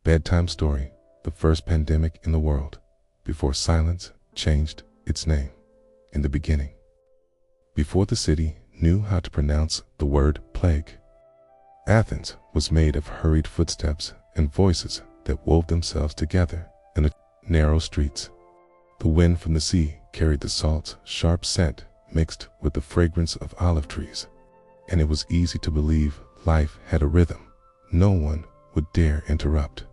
Bedtime story, the first pandemic in the world, before silence changed its name. In the beginning, before the city knew how to pronounce the word plague, Athens was made of hurried footsteps and voices that wove themselves together in the narrow streets. The wind from the sea carried the salt's sharp scent mixed with the fragrance of olive trees, and it was easy to believe life had a rhythm no one would dare interrupt.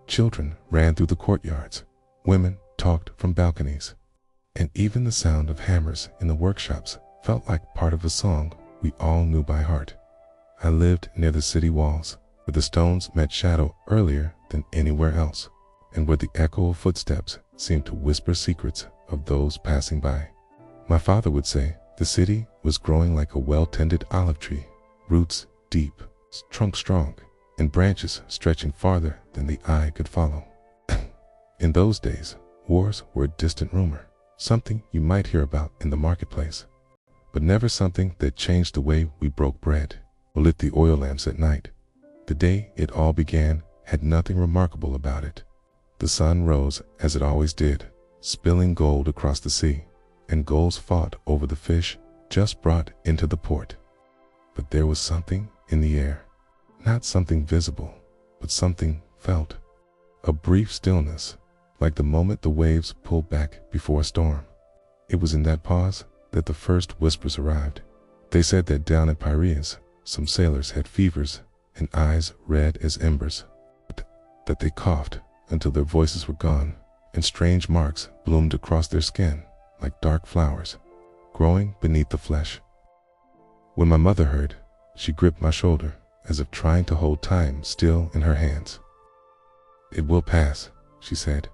Children ran through the courtyards, women talked from balconies, and even the sound of hammers in the workshops felt like part of a song we all knew by heart. I lived near the city walls, where the stones met shadow earlier than anywhere else, and where the echo of footsteps seemed to whisper secrets of those passing by. My father would say the city was growing like a well-tended olive tree, roots deep, trunk strong, and branches stretching farther than the eye could follow. In those days, wars were a distant rumor, something you might hear about in the marketplace, but never something that changed the way we broke bread or lit the oil lamps at night. The day it all began had nothing remarkable about it. The sun rose as it always did, spilling gold across the sea, and gulls fought over the fish just brought into the port. But there was something in the air, not something visible, but something felt. A brief stillness, like the moment the waves pulled back before a storm. It was in that pause that the first whispers arrived. They said that down at Piraeus, some sailors had fevers and eyes red as embers, that they coughed until their voices were gone, and strange marks bloomed across their skin like dark flowers, growing beneath the flesh. When my mother heard, she gripped my shoulder as if trying to hold time still in her hands. "It will pass," she said,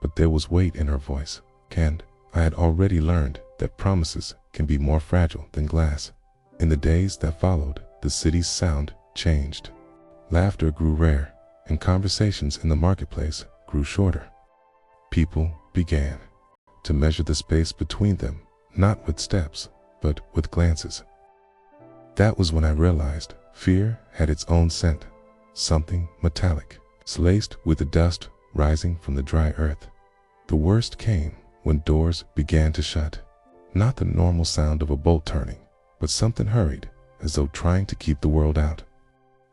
but there was weight in her voice, and I had already learned that promises can be more fragile than glass. In the days that followed, the city's sound changed. Laughter grew rare, and conversations in the marketplace grew shorter. People began to measure the space between them, not with steps, but with glances. That was when I realized fear had its own scent, something metallic, laced with the dust rising from the dry earth. The worst came when doors began to shut, not the normal sound of a bolt turning, but something hurried, as though trying to keep the world out.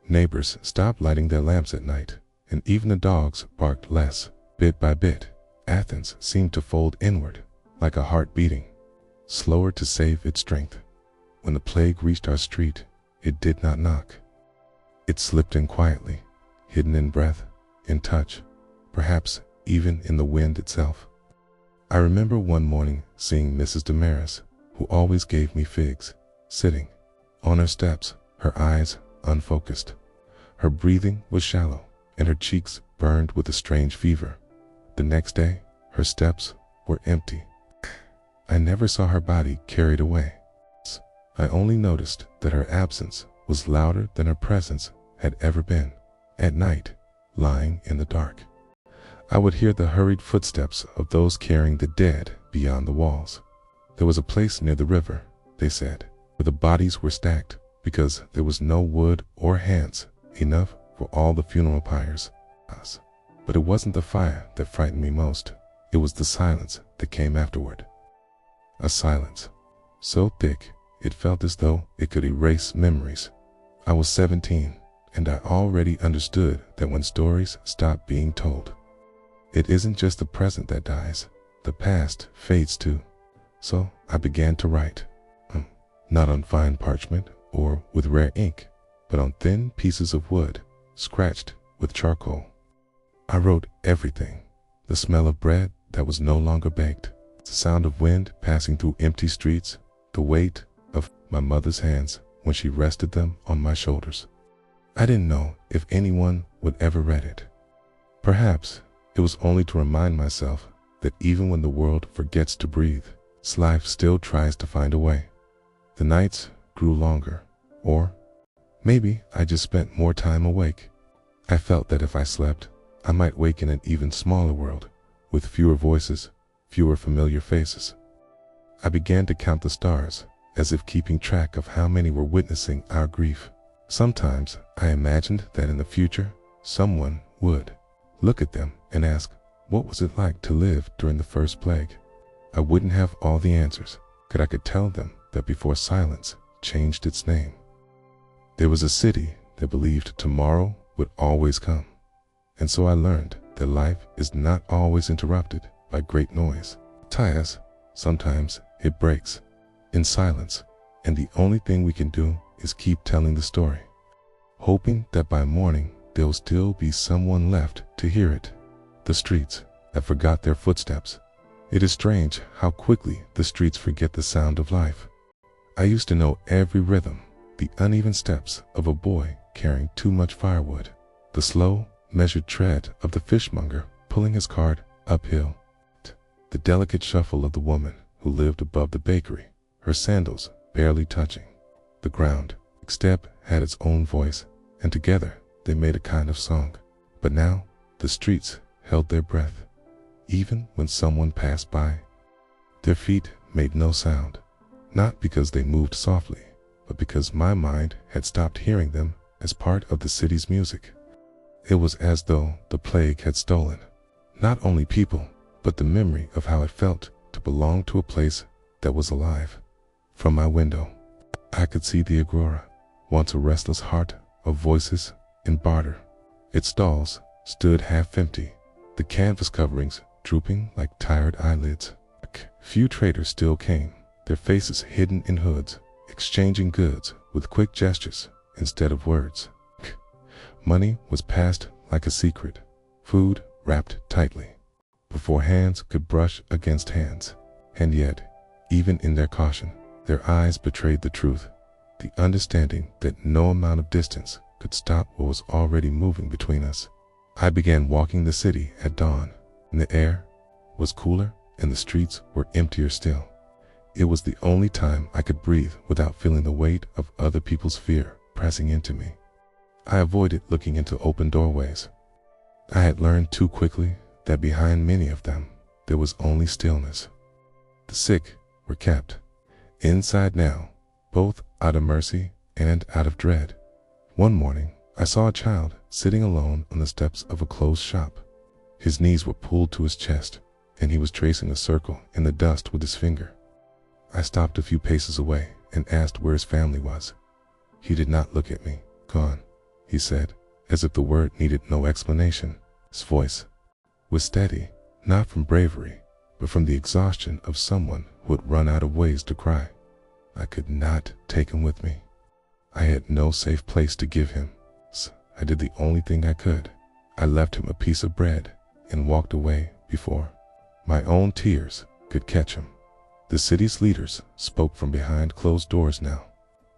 Neighbors stopped lighting their lamps at night, and even the dogs barked less. Bit by bit, Athens seemed to fold inward, like a heart beating, slower to save its strength. When the plague reached our street, it did not knock. It slipped in quietly, hidden in breath, in touch, perhaps even in the wind itself. I remember one morning seeing Mrs. Damaris, who always gave me figs, sitting on her steps, her eyes unfocused. Her breathing was shallow, and her cheeks burned with a strange fever. The next day, her steps were empty. I never saw her body carried away. I only noticed that her absence was louder than her presence had ever been. At night, lying in the dark, I would hear the hurried footsteps of those carrying the dead beyond the walls. There was a place near the river, they said, where the bodies were stacked because there was no wood or hands enough for all the funeral pyres. But it wasn't the fire that frightened me most. It was the silence that came afterward. A silence so thick it felt as though it could erase memories. I was 17, and I already understood that when stories stop being told, it isn't just the present that dies, the past fades too. So I began to write, not on fine parchment or with rare ink, but on thin pieces of wood, scratched with charcoal. I wrote everything: the smell of bread that was no longer baked, the sound of wind passing through empty streets, the weight of my mother's hands when she rested them on my shoulders. I didn't know if anyone would ever read it. Perhaps it was only to remind myself that even when the world forgets to breathe, life still tries to find a way. The nights grew longer, or maybe I just spent more time awake. I felt that if I slept, I might wake in an even smaller world, with fewer voices, fewer familiar faces. I began to count the stars, as if keeping track of how many were witnessing our grief. Sometimes I imagined that in the future, someone would look at them and ask, what was it like to live during the first plague? I wouldn't have all the answers, but I could tell them that before silence changed its name, there was a city that believed tomorrow would always come. And so I learned that life is not always interrupted by great noise. Sometimes it breaks in silence, and the only thing we can do is keep telling the story, hoping that by morning there'll still be someone left to hear it. The streets have forgot their footsteps. It is strange how quickly the streets forget the sound of life. I used to know every rhythm, the uneven steps of a boy carrying too much firewood, the slow, measured tread of the fishmonger pulling his cart uphill, the delicate shuffle of the woman who lived above the bakery, her sandals barely touching the ground. Each step had its own voice, and together they made a kind of song. But now the streets held their breath. Even when someone passed by, their feet made no sound, not because they moved softly, but because my mind had stopped hearing them as part of the city's music. It was as though the plague had stolen not only people, but the memory of how it felt to belong to a place that was alive. From my window, I could see the Agora, once a restless heart of voices and barter. Its stalls stood half empty, the canvas coverings drooping like tired eyelids. Few traders still came, their faces hidden in hoods, exchanging goods with quick gestures instead of words. Money was passed like a secret, food wrapped tightly, before hands could brush against hands. And yet, even in their caution, their eyes betrayed the truth, the understanding that no amount of distance could stop what was already moving between us. I began walking the city at dawn, and the air was cooler and the streets were emptier still. It was the only time I could breathe without feeling the weight of other people's fear pressing into me. I avoided looking into open doorways. I had learned too quickly that behind many of them there was only stillness. The sick were kept inside now, both out of mercy and out of dread. One morning, I saw a child sitting alone on the steps of a closed shop. His knees were pulled to his chest, and he was tracing a circle in the dust with his finger. I stopped a few paces away and asked where his family was. He did not look at me. Gone, he said, as if the word needed no explanation. His voice was steady, not from bravery, but from the exhaustion of someone who had run out of ways to cry. I could not take him with me. I had no safe place to give him. So I did the only thing I could. I left him a piece of bread and walked away before my own tears could catch him. The city's leaders spoke from behind closed doors now.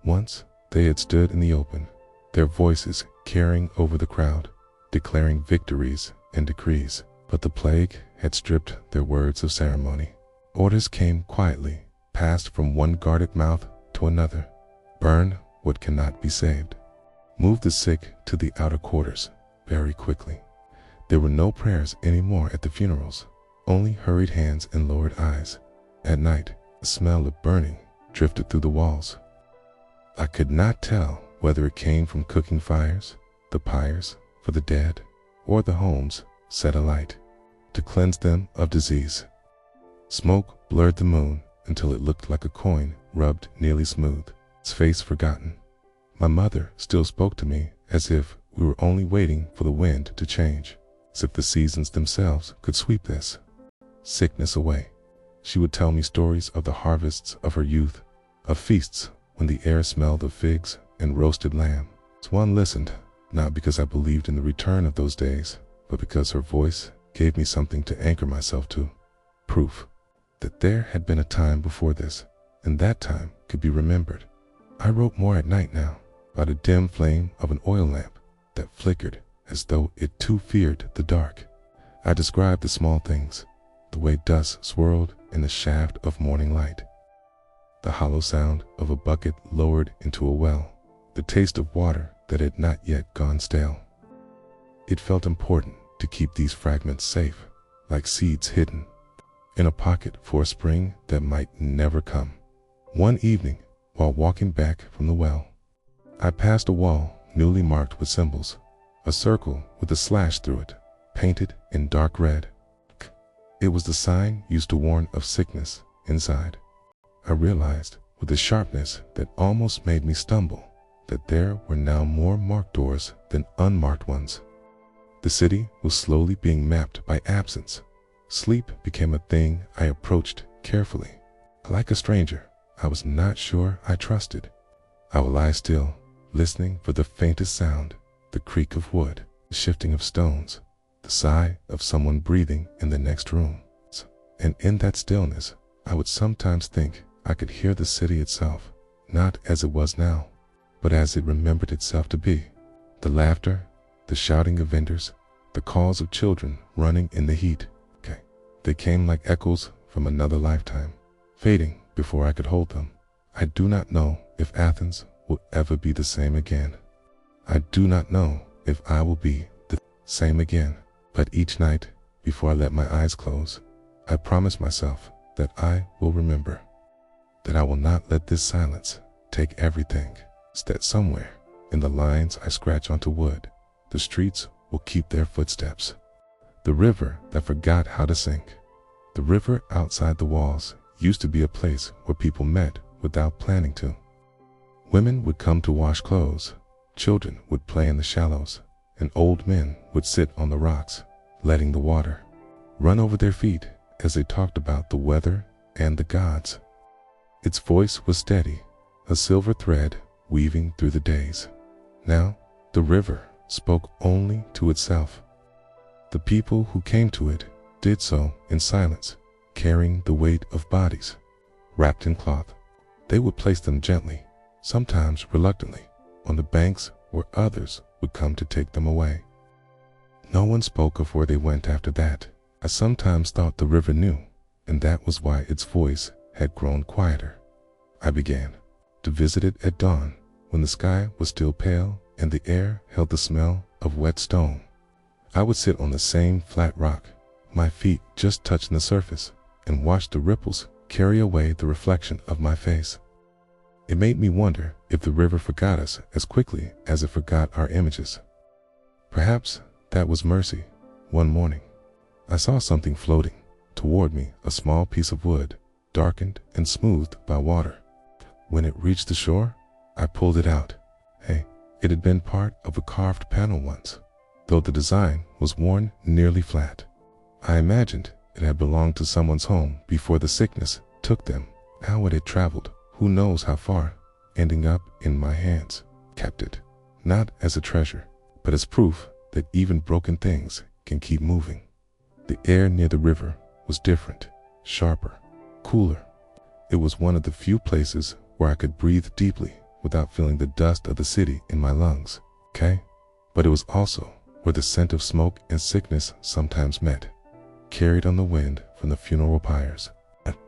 Once they had stood in the open, their voices carrying over the crowd, declaring victories and decrees. But the plague had stripped their words of ceremony. Orders came quietly, passed from one guarded mouth to another. Burn what cannot be saved. Move the sick to the outer quarters very quickly. There were no prayers anymore at the funerals, only hurried hands and lowered eyes. At night, the smell of burning drifted through the walls. I could not tell whether it came from cooking fires, the pyres for the dead, or the homes set alight to cleanse them of disease. Smoke blurred the moon until it looked like a coin rubbed nearly smooth, its face forgotten. My mother still spoke to me as if we were only waiting for the wind to change, as if the seasons themselves could sweep this sickness away. She would tell me stories of the harvests of her youth, of feasts when the air smelled of figs and roasted lamb. Swan listened, not because I believed in the return of those days, but because her voice gave me something to anchor myself to, proof that there had been a time before this, and that time could be remembered. I wrote more at night now, about a dim flame of an oil lamp that flickered as though it too feared the dark. I described the small things, the way dust swirled in the shaft of morning light, the hollow sound of a bucket lowered into a well, the taste of water that had not yet gone stale. It felt important to keep these fragments safe, like seeds hidden in a pocket for a spring that might never come. One evening, while walking back from the well, I passed a wall newly marked with symbols, a circle with a slash through it, painted in dark red. It was the sign used to warn of sickness inside. I realized with a sharpness that almost made me stumble that there were now more marked doors than unmarked ones. The city was slowly being mapped by absence. Sleep became a thing I approached carefully. Like a stranger, I was not sure I trusted. I would lie still, listening for the faintest sound, the creak of wood, the shifting of stones, the sigh of someone breathing in the next room. And in that stillness, I would sometimes think I could hear the city itself, not as it was now, but as it remembered itself to be. The laughter, the shouting of vendors, the calls of children running in the heat. They came like echoes from another lifetime, fading before I could hold them. I do not know if Athens will ever be the same again. I do not know if I will be the same again. But each night, before I let my eyes close, I promise myself that I will remember, that I will not let this silence take everything, that somewhere in the lines I scratch onto wood, the streets will keep their footsteps. The river that forgot how to sink. The river outside the walls used to be a place where people met without planning to. Women would come to wash clothes, children would play in the shallows, and old men would sit on the rocks, letting the water run over their feet as they talked about the weather and the gods. Its voice was steady, a silver thread weaving through the days. Now, the river spoke only to itself. The people who came to it did so in silence, carrying the weight of bodies, wrapped in cloth. They would place them gently, sometimes reluctantly, on the banks where others would come to take them away. No one spoke of where they went after that. I sometimes thought the river knew, and that was why its voice had grown quieter. I began to visit it at dawn, when the sky was still pale and the air held the smell of wet stone. I would sit on the same flat rock, my feet just touching the surface, and watch the ripples carry away the reflection of my face. It made me wonder if the river forgot us as quickly as it forgot our images. Perhaps that was mercy. One morning, I saw something floating toward me, a small piece of wood, darkened and smoothed by water. When it reached the shore, I pulled it out. Hey, it had been part of a carved panel once, though the design was worn nearly flat. I imagined it had belonged to someone's home before the sickness took them. How it had traveled, who knows how far, ending up in my hands. Kept it, not as a treasure, but as proof that even broken things can keep moving. The air near the river was different, sharper, cooler. It was one of the few places where I could breathe deeply without feeling the dust of the city in my lungs. But it was also where the scent of smoke and sickness sometimes met, carried on the wind from the funeral pyres.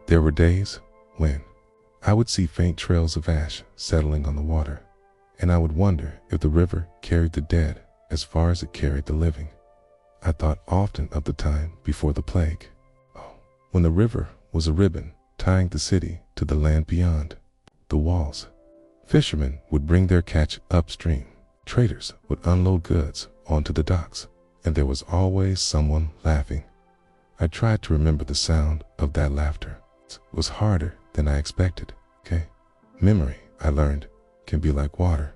There were days when I would see faint trails of ash settling on the water, and I would wonder if the river carried the dead as far as it carried the living. I thought often of the time before the plague, when the river was a ribbon tying the city to the land beyond the walls. Fishermen would bring their catch upstream. Traders would unload goods onto the docks, and there was always someone laughing. I tried to remember the sound of that laughter. It was harder than I expected. Memory, I learned, can be like water.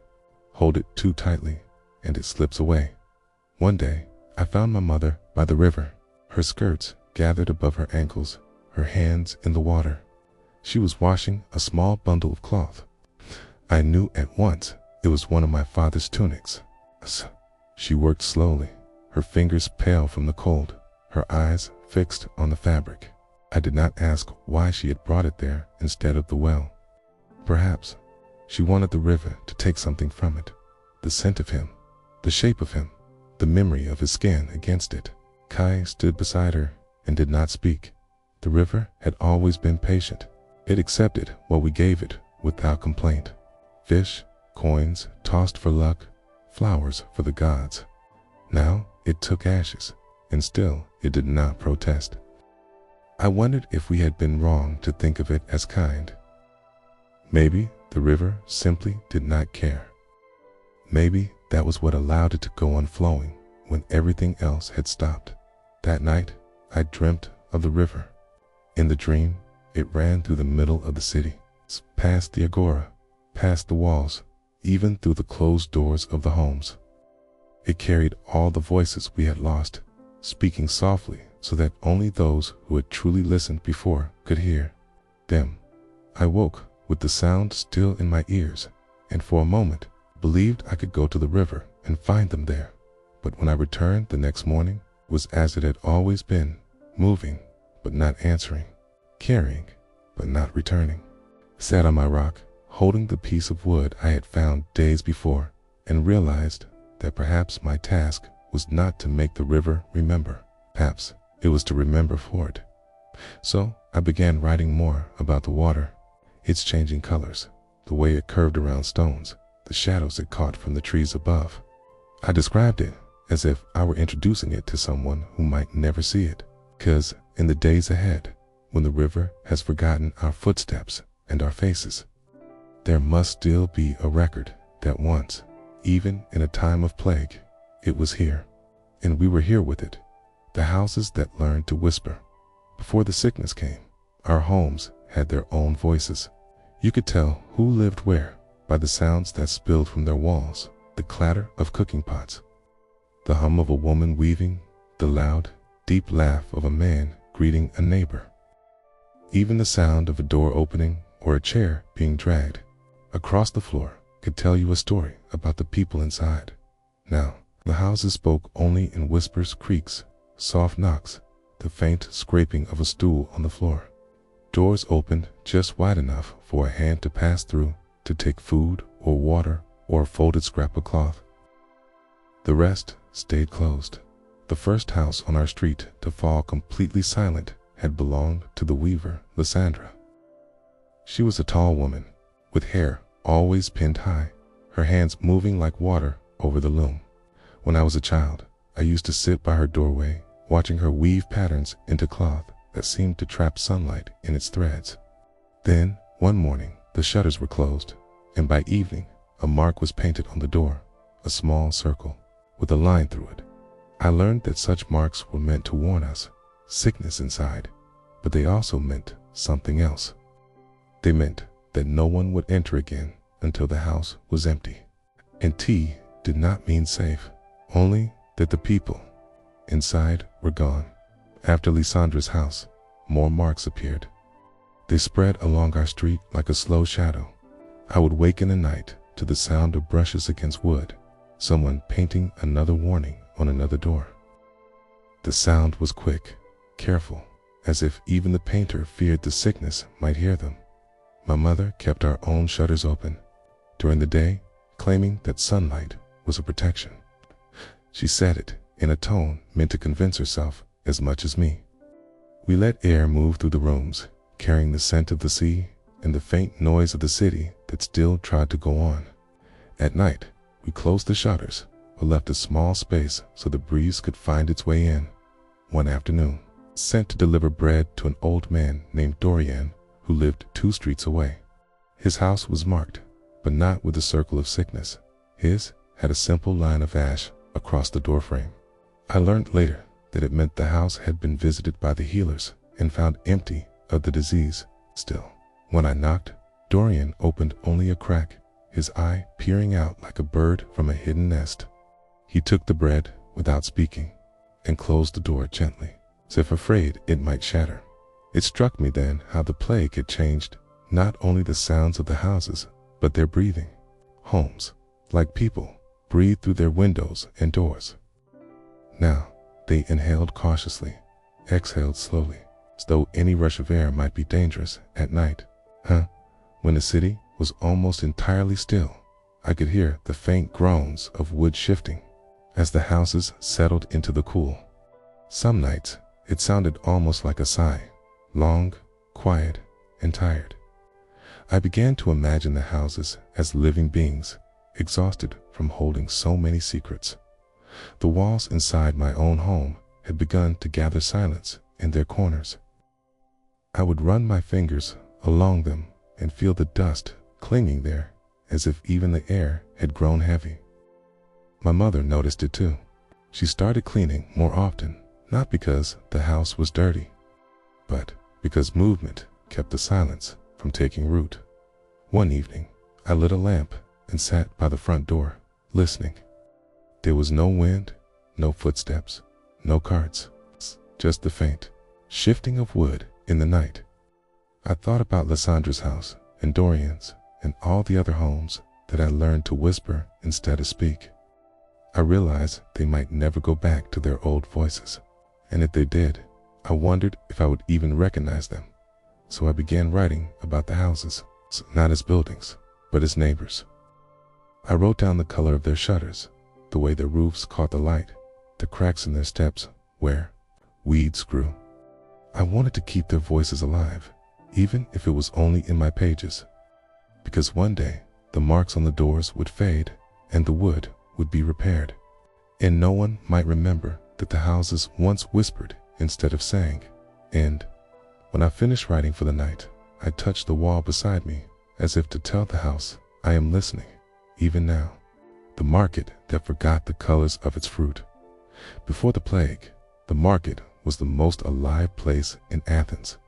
Hold it too tightly, and it slips away. One day, I found my mother by the river, her skirts gathered above her ankles, her hands in the water. She was washing a small bundle of cloth. I knew at once it was one of my father's tunics. She worked slowly, her fingers pale from the cold, her eyes fixed on the fabric. I did not ask why she had brought it there instead of the well. Perhaps she wanted the river to take something from it, the scent of him, the shape of him, the memory of his skin against it. Kai stood beside her and did not speak. The river had always been patient. It accepted what we gave it without complaint. Fish, coins tossed for luck, flowers for the gods. Now it took ashes, and still it did not protest. I wondered if we had been wrong to think of it as kind. Maybe the river simply did not care. Maybe that was what allowed it to go on flowing when everything else had stopped. That night, I dreamt of the river. In the dream, it ran through the middle of the city, past the agora, past the walls, even through the closed doors of the homes. It carried all the voices we had lost, speaking softly so that only those who had truly listened before could hear them. I woke with the sound still in my ears, and for a moment believed I could go to the river and find them there. But when I returned the next morning, it was as it had always been, moving but not answering, carrying but not returning. I sat on my rock, holding the piece of wood I had found days before, and realized that perhaps my task was not to make the river remember. Perhaps it was to remember for it. So I began writing more about the water, its changing colors, the way it curved around stones, the shadows it caught from the trees above. I described it as if I were introducing it to someone who might never see it, because in the days ahead, when the river has forgotten our footsteps and our faces, there must still be a record that once, even in a time of plague, it was here, and we were here with it. The houses that learned to whisper. Before the sickness came, our homes had their own voices. You could tell who lived where by the sounds that spilled from their walls, the clatter of cooking pots, the hum of a woman weaving, the loud, deep laugh of a man greeting a neighbor. Even the sound of a door opening or a chair being dragged across the floor could tell you a story about the people inside. Now, the houses spoke only in whispers, creaks, soft knocks, the faint scraping of a stool on the floor. Doors opened just wide enough for a hand to pass through to take food or water or a folded scrap of cloth. The rest stayed closed. The first house on our street to fall completely silent had belonged to the weaver, Lysandra. She was a tall woman, with hair always pinned high, her hands moving like water over the loom. When I was a child, I used to sit by her doorway, watching her weave patterns into cloth that seemed to trap sunlight in its threads. Then, one morning, the shutters were closed, and by evening, a mark was painted on the door, a small circle, with a line through it. I learned that such marks were meant to warn us, sickness inside, but they also meant something else. They meant that no one would enter again until the house was empty. And T did not mean safe, only that the people inside were gone. After Lysandra's house, more marks appeared. They spread along our street like a slow shadow. I would wake in the night to the sound of brushes against wood, someone painting another warning on another door. The sound was quick, careful, as if even the painter feared the sickness might hear them. My mother kept our own shutters open during the day, claiming that sunlight was a protection. She said it in a tone meant to convince herself as much as me. We let air move through the rooms, carrying the scent of the sea and the faint noise of the city that still tried to go on. At night, we closed the shutters, but left a small space so the breeze could find its way in. One afternoon, sent to deliver bread to an old man named Dorian who lived 2 streets away. His house was marked, but not with the circle of sickness. His had a simple line of ash across the doorframe. I learned later that it meant the house had been visited by the healers and found empty of the disease still. When I knocked, Dorian opened only a crack, his eye peering out like a bird from a hidden nest. He took the bread without speaking and closed the door gently, as if afraid it might shatter. It struck me then how the plague had changed not only the sounds of the houses, but their breathing. Homes, like people, breathed through their windows and doors. Now, they inhaled cautiously, exhaled slowly, as though any rush of air might be dangerous at night. When the city was almost entirely still, I could hear the faint groans of wood shifting as the houses settled into the cool. Some nights, it sounded almost like a sigh, long, quiet, and tired. I began to imagine the houses as living beings, exhausted from holding so many secrets. The walls inside my own home had begun to gather silence in their corners. I would run my fingers along them and feel the dust clinging there, as if even the air had grown heavy. My mother noticed it too. She started cleaning more often, not because the house was dirty, but because movement kept the silence from taking root. One evening, I lit a lamp and sat by the front door, listening. There was no wind, no footsteps, no carts, just the faint shifting of wood in the night. I thought about Lysandra's house and Dorian's and all the other homes that I learned to whisper instead of speak. I realized they might never go back to their old voices, and if they did, I wondered if I would even recognize them. So I began writing about the houses, not as buildings, but as neighbors. I wrote down the color of their shutters, the way their roofs caught the light, the cracks in their steps where weeds grew. I wanted to keep their voices alive, even if it was only in my pages, because one day the marks on the doors would fade and the wood would be repaired, and no one might remember that the houses once whispered instead of sang. And when I finished writing for the night, I touched the wall beside me as if to tell the house, I am listening, even now. The market that forgot the colors of its fruit. Before the plague, the market was the most alive place in Athens.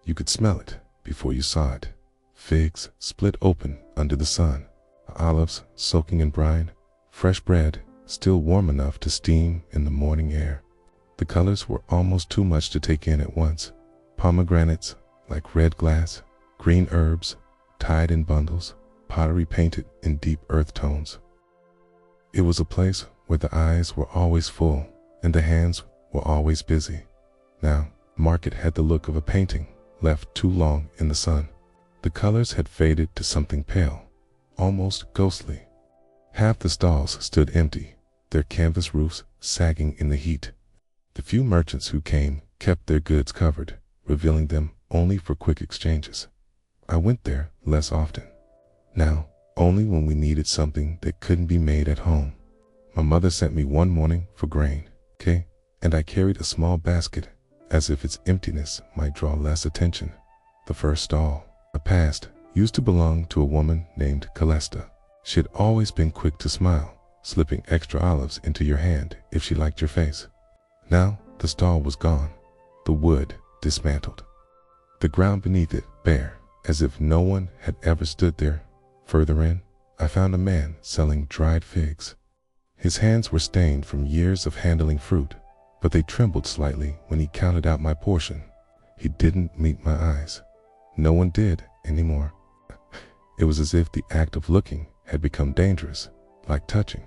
You could smell it before you saw it. Figs split open under the sun, olives soaking in brine, fresh bread still warm enough to steam in the morning air. The colors were almost too much to take in at once. Pomegranates like red glass, green herbs tied in bundles, pottery painted in deep earth tones. It was a place where the eyes were always full and the hands were always busy. Now, the market had the look of a painting left too long in the sun. The colors had faded to something pale, almost ghostly. Half the stalls stood empty, their canvas roofs sagging in the heat. The few merchants who came kept their goods covered, revealing them only for quick exchanges. I went there less often. Now, only when we needed something that couldn't be made at home. My mother sent me one morning for grain, and I carried a small basket as if its emptiness might draw less attention. The first stall I passed used to belong to a woman named Calesta. She had always been quick to smile, slipping extra olives into your hand if she liked your face. Now the stall was gone, the wood dismantled, the ground beneath it bare, as if no one had ever stood there. Further in, I found a man selling dried figs. His hands were stained from years of handling fruit, but they trembled slightly when he counted out my portion. He didn't meet my eyes. No one did anymore. It was as if the act of looking had become dangerous, like touching.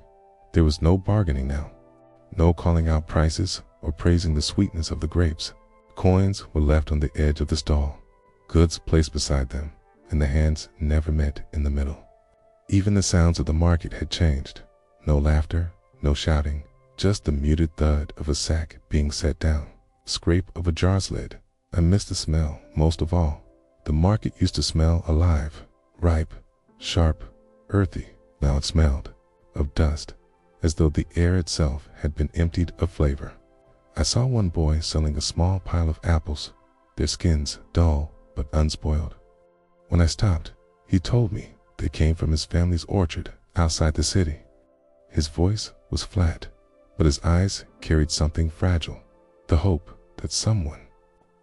There was no bargaining now, no calling out prices or praising the sweetness of the grapes. Coins were left on the edge of the stall, goods placed beside them, and the hands never met in the middle. Even the sounds of the market had changed. No laughter, no shouting, just the muted thud of a sack being set down, scrape of a jar's lid. I missed the smell most of all. The market used to smell alive, ripe, sharp, earthy. Now it smelled of dust, as though the air itself had been emptied of flavor. I saw one boy selling a small pile of apples, their skins dull but unspoiled. When I stopped, he told me they came from his family's orchard outside the city. His voice was flat, but his eyes carried something fragile, the hope that someone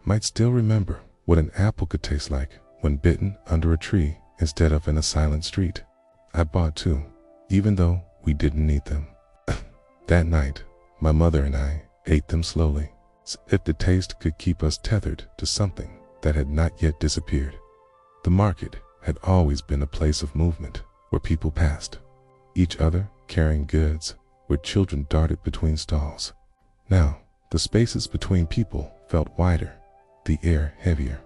might still remember what an apple could taste like when bitten under a tree instead of in a silent street. I bought two, even though we didn't need them. That night, my mother and I ate them slowly, as if the taste could keep us tethered to something that had not yet disappeared. The market had always been a place of movement, where people passed each other carrying goods, where children darted between stalls. Now, the spaces between people felt wider, the air heavier.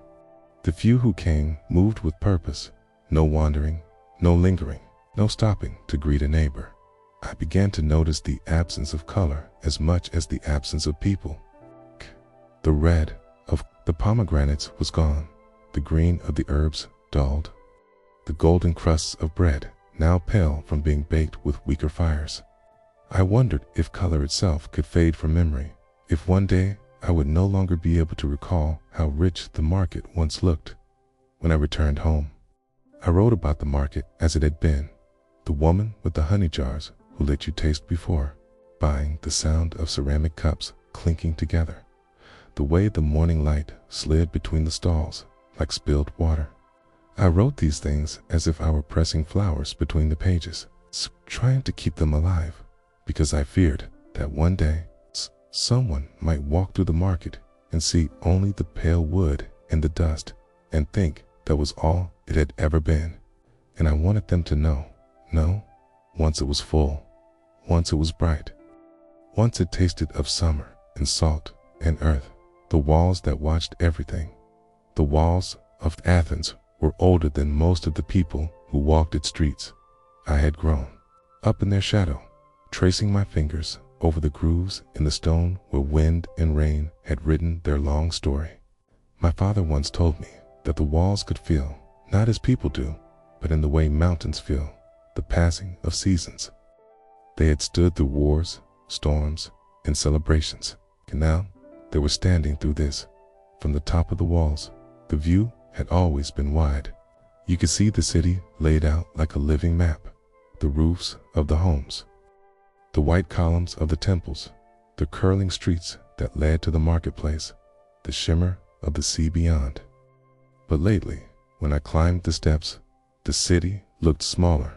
The few who came moved with purpose, no wandering, no lingering, no stopping to greet a neighbor. I began to notice the absence of color as much as the absence of people. The red of the pomegranates was gone, the green of the herbs dulled, the golden crusts of bread now pale from being baked with weaker fires. I wondered if color itself could fade from memory, if one day I would no longer be able to recall how rich the market once looked. When I returned home, I wrote about the market as it had been, the woman with the honey jars who let you taste before, spying the sound of ceramic cups clinking together, the way the morning light slid between the stalls like spilled water. I wrote these things as if I were pressing flowers between the pages, trying to keep them alive, because I feared that one day someone might walk through the market and see only the pale wood and the dust and think that was all it had ever been. And I wanted them to know, no, once it was full, once it was bright, once it tasted of summer and salt and earth. The walls that watched everything, the walls of Athens, were older than most of the people who walked its streets. I had grown up in their shadow, tracing my fingers over the grooves in the stone where wind and rain had written their long story. My father once told me that the walls could feel, not as people do, but in the way mountains feel the passing of seasons. They had stood through wars, storms, and celebrations, and now they were standing through this. From the top of the walls, the view had always been wide. You could see the city laid out like a living map, the roofs of the homes, the white columns of the temples, the curling streets that led to the marketplace, the shimmer of the sea beyond. But lately, when I climbed the steps, the city looked smaller,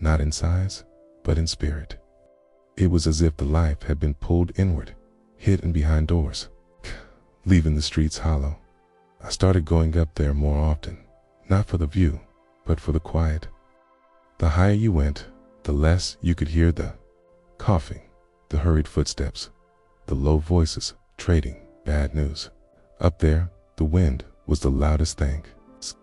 not in size, but in spirit. It was as if the life had been pulled inward, hidden behind doors, leaving the streets hollow. I started going up there more often, not for the view, but for the quiet. The higher you went, the less you could hear the coughing, the hurried footsteps, the low voices trading bad news. Up there, the wind was the loudest thing,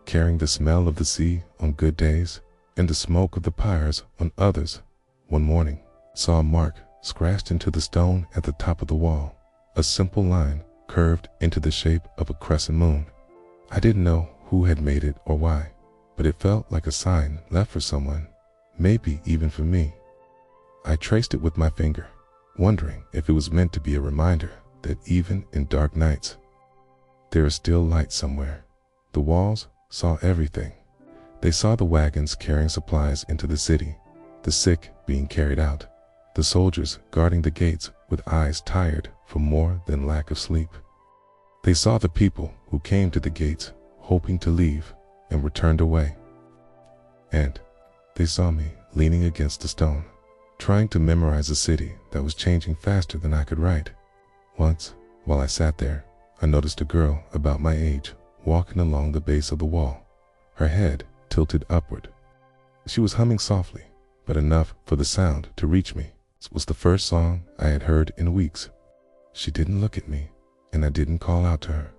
carrying the smell of the sea on good days and the smoke of the pyres on others. One morning, saw a mark scratched into the stone at the top of the wall, a simple line curved into the shape of a crescent moon. I didn't know who had made it or why, but it felt like a sign left for someone, maybe even for me. I traced it with my finger, wondering if it was meant to be a reminder that even in dark nights, there is still light somewhere. The walls saw everything. They saw the wagons carrying supplies into the city, the sick being carried out, the soldiers guarding the gates with eyes tired from more than lack of sleep. They saw the people who came to the gates hoping to leave and were turned away. And they saw me leaning against the stone, trying to memorize a city that was changing faster than I could write. Once, while I sat there, I noticed a girl about my age walking along the base of the wall, her head tilted upward. She was humming softly, but enough for the sound to reach me. It was the first song I had heard in weeks. She didn't look at me, and I didn't call out to her,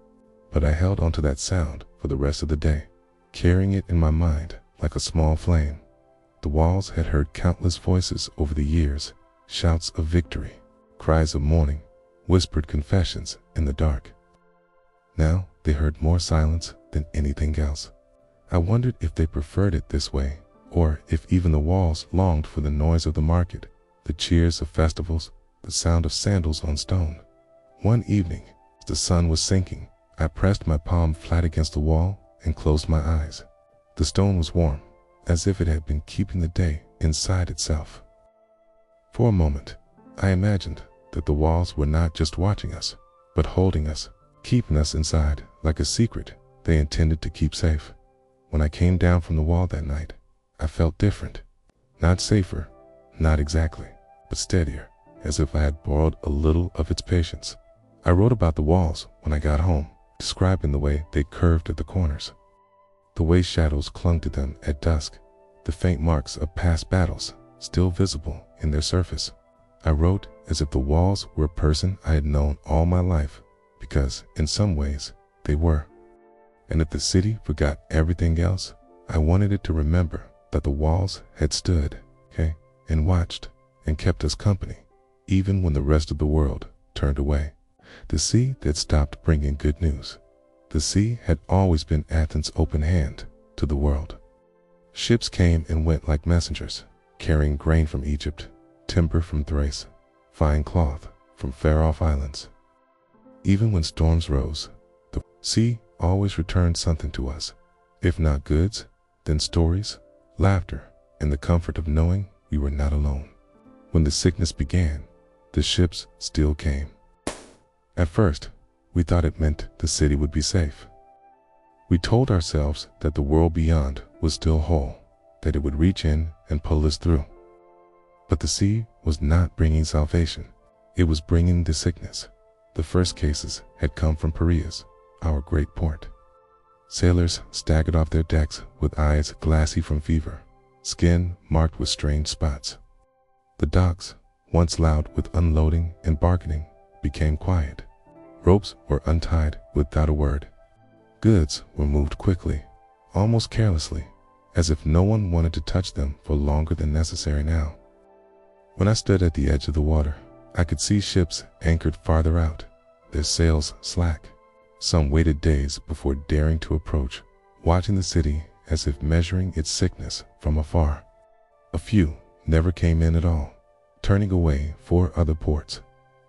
but I held onto that sound for the rest of the day, carrying it in my mind like a small flame. The walls had heard countless voices over the years, shouts of victory, cries of mourning, whispered confessions in the dark. Now they heard more silence than anything else. I wondered if they preferred it this way, or if even the walls longed for the noise of the market, the cheers of festivals, the sound of sandals on stone. One evening, as the sun was sinking, I pressed my palm flat against the wall and closed my eyes. The stone was warm, as if it had been keeping the day inside itself. For a moment, I imagined that the walls were not just watching us, but holding us, keeping us inside like a secret they intended to keep safe. When I came down from the wall that night, I felt different. Not safer, not exactly, but steadier, as if I had borrowed a little of its patience. I wrote about the walls when I got home, describing the way they curved at the corners, the way shadows clung to them at dusk, the faint marks of past battles still visible in their surface. I wrote as if the walls were a person I had known all my life, because in some ways they were. And if the city forgot everything else, I wanted it to remember that the walls had stood, and watched and kept us company, even when the rest of the world turned away. The sea that stopped bringing good news. The sea had always been Athens' open hand to the world. Ships came and went like messengers, carrying grain from Egypt, timber from Thrace, fine cloth from far-off islands. Even when storms rose, the sea always returned something to us. If not goods, then stories, laughter, and the comfort of knowing we were not alone. When the sickness began, the ships still came. At first, we thought it meant the city would be safe. We told ourselves that the world beyond was still whole, that it would reach in and pull us through. But the sea was not bringing salvation. It was bringing the sickness. The first cases had come from Piraeus, our great port. Sailors staggered off their decks with eyes glassy from fever, skin marked with strange spots. The docks, once loud with unloading and bargaining, became quiet. Ropes were untied without a word. Goods were moved quickly, almost carelessly, as if no one wanted to touch them for longer than necessary now. When I stood at the edge of the water, I could see ships anchored farther out, their sails slack. Some waited days before daring to approach, watching the city as if measuring its sickness from afar. A few never came in at all, turning away for other ports.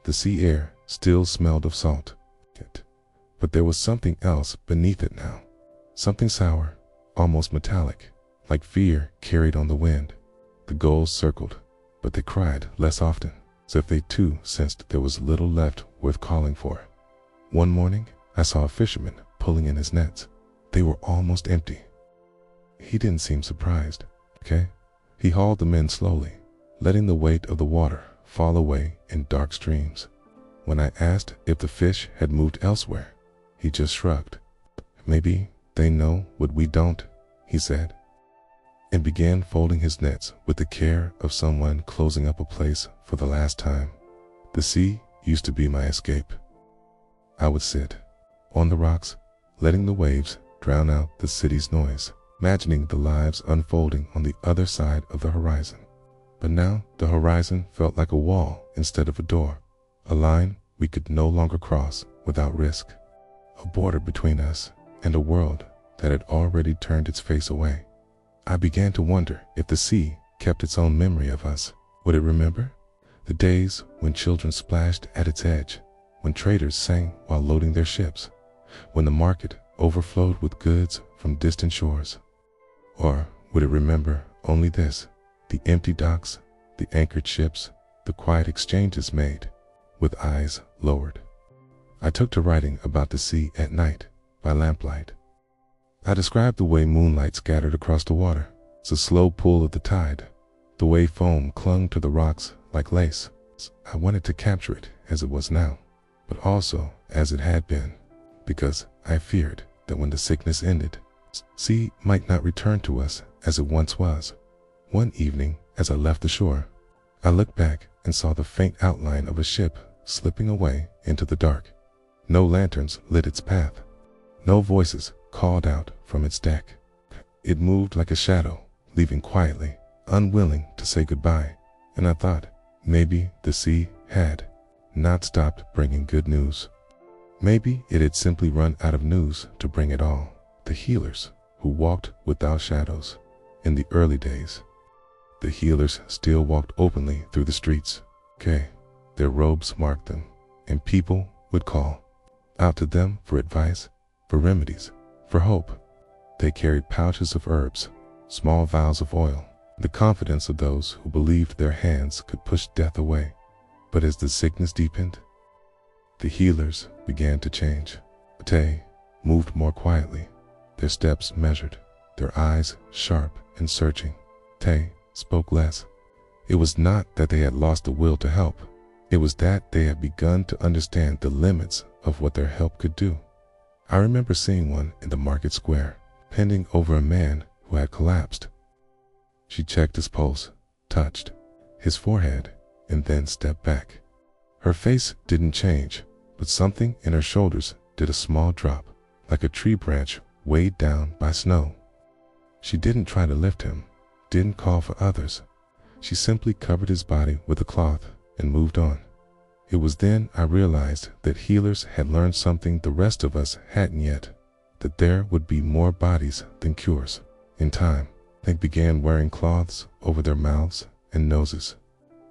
The sea air still smelled of salt, but there was something else beneath it now. Something sour, almost metallic, like fear carried on the wind. The gulls circled, but they cried less often, as if they too sensed there was little left worth calling for. One morning, I saw a fisherman pulling in his nets. They were almost empty. He didn't seem surprised. He hauled them in slowly, letting the weight of the water fall away in dark streams. When I asked if the fish had moved elsewhere, he just shrugged. Maybe they know what we don't, he said, and began folding his nets with the care of someone closing up a place for the last time. The sea used to be my escape. I would sit on the rocks, letting the waves drown out the city's noise, imagining the lives unfolding on the other side of the horizon. But now the horizon felt like a wall instead of a door, a line we could no longer cross without risk, a border between us and a world that had already turned its face away. I began to wonder if the sea kept its own memory of us. Would it remember the days when children splashed at its edge, when traders sang while loading their ships, when the market overflowed with goods from distant shores? Or would it remember only this, the empty docks, the anchored ships, the quiet exchanges made, with eyes lowered? I took to writing about the sea at night, by lamplight. I described the way moonlight scattered across the water, the slow pull of the tide, the way foam clung to the rocks like lace. I wanted to capture it as it was now, but also as it had been, because I feared that when the sickness ended, sea might not return to us as it once was. One evening, as I left the shore, I looked back and saw the faint outline of a ship slipping away into the dark. No lanterns lit its path. No voices called out from its deck. It moved like a shadow, leaving quietly, unwilling to say goodbye. And I thought, maybe the sea had not stopped bringing good news. Maybe it had simply run out of news to bring it all. The healers who walked without shadows in the early days. The healers still walked openly through the streets. Their robes marked them, and people would call out to them for advice, for remedies, for hope. They carried pouches of herbs, small vials of oil, the confidence of those who believed their hands could push death away. But as the sickness deepened, the healers began to change. They moved more quietly, their steps measured, their eyes sharp and searching. They spoke less. It was not that they had lost the will to help. It was that they had begun to understand the limits of what their help could do. I remember seeing one in the market square, bending over a man who had collapsed. She checked his pulse, touched his forehead, and then stepped back. Her face didn't change, but something in her shoulders did a small drop, like a tree branch weighed down by snow. She didn't try to lift him, didn't call for others. She simply covered his body with a cloth and moved on. It was then I realized that healers had learned something the rest of us hadn't yet, that there would be more bodies than cures. In time, they began wearing cloths over their mouths and noses,